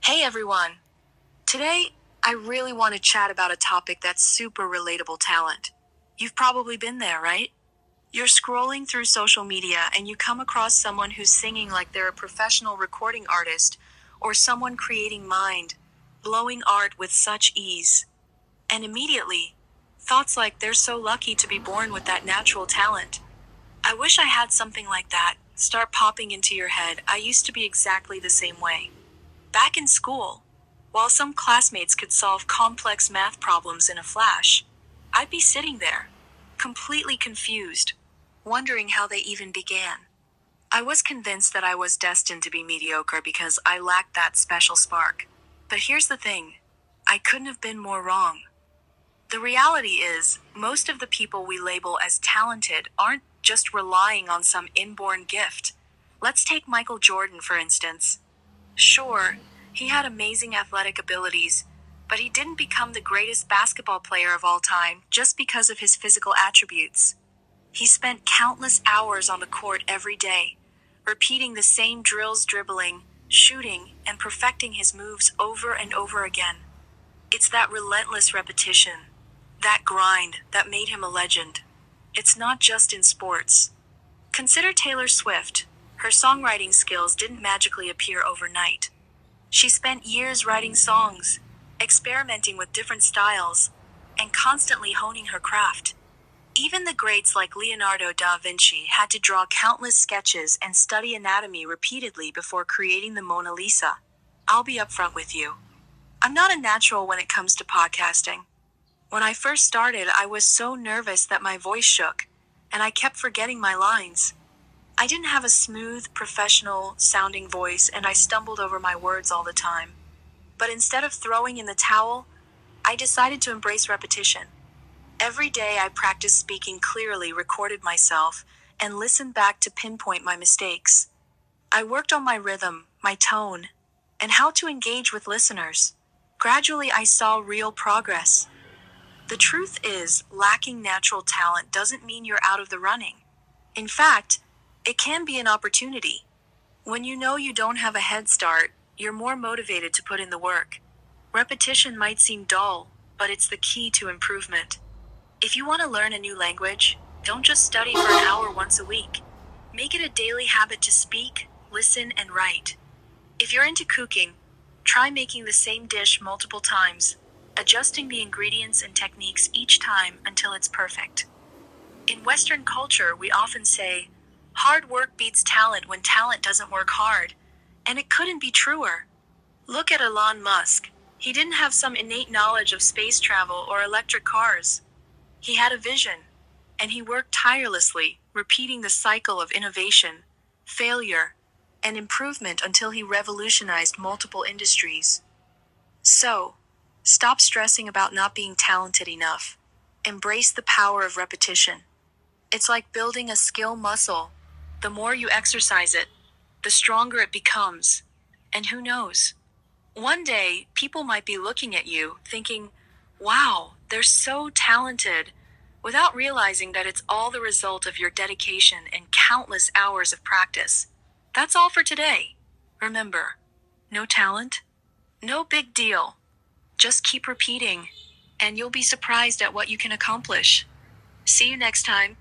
Hey everyone! Today, I really want to chat about a topic that's super relatable: talent. You've probably been there, right? You're scrolling through social media and you come across someone who's singing like they're a professional recording artist, or someone creating mind-blowing art with such ease. And immediately, thoughts like they're so lucky to be born with that natural talent. I wish I had something like that start popping into your head. I used to be exactly the same way. Back in school, while some classmates could solve complex math problems in a flash, I'd be sitting there, completely confused, wondering how they even began. I was convinced that I was destined to be mediocre because I lacked that special spark. But here's the thing: I couldn't have been more wrong. The reality is, most of the people we label as talented aren't just relying on some inborn gift. Let's take Michael Jordan, for instance. Sure, he had amazing athletic abilities, but he didn't become the greatest basketball player of all time just because of his physical attributes. He spent countless hours on the court every day, repeating the same drills, dribbling, shooting, and perfecting his moves over and over again. It's that relentless repetition, that grind, that made him a legend. It's not just in sports. Consider Taylor Swift. Her songwriting skills didn't magically appear overnight. She spent years writing songs, experimenting with different styles, and constantly honing her craft. Even the greats like Leonardo da Vinci had to draw countless sketches and study anatomy repeatedly before creating the Mona Lisa. I'll be upfront with you. I'm not a natural when it comes to podcasting. When I first started, I was so nervous that my voice shook, and I kept forgetting my lines. I didn't have a smooth, professional-sounding voice, and I stumbled over my words all the time. But instead of throwing in the towel, I decided to embrace repetition. Every day I practiced speaking clearly, recorded myself, and listened back to pinpoint my mistakes. I worked on my rhythm, my tone, and how to engage with listeners. Gradually, I saw real progress. The truth is, lacking natural talent doesn't mean you're out of the running. In fact, it can be an opportunity. When you know you don't have a head start, you're more motivated to put in the work. Repetition might seem dull, but it's the key to improvement. If you want to learn a new language, don't just study for an hour once a week. Make it a daily habit to speak, listen, and write. If you're into cooking, try making the same dish multiple times, adjusting the ingredients and techniques each time until it's perfect. In Western culture, we often say, hard work beats talent when talent doesn't work hard. And it couldn't be truer. Look at Elon Musk. He didn't have some innate knowledge of space travel or electric cars. He had a vision, and he worked tirelessly, repeating the cycle of innovation, failure, and improvement until he revolutionized multiple industries. So, stop stressing about not being talented enough. Embrace the power of repetition. It's like building a skill muscle. The more you exercise it, the stronger it becomes. And who knows? One day, people might be looking at you, thinking, wow, they're so talented, without realizing that it's all the result of your dedication and countless hours of practice. That's all for today. Remember, no talent, no big deal. Just keep repeating, and you'll be surprised at what you can accomplish. See you next time.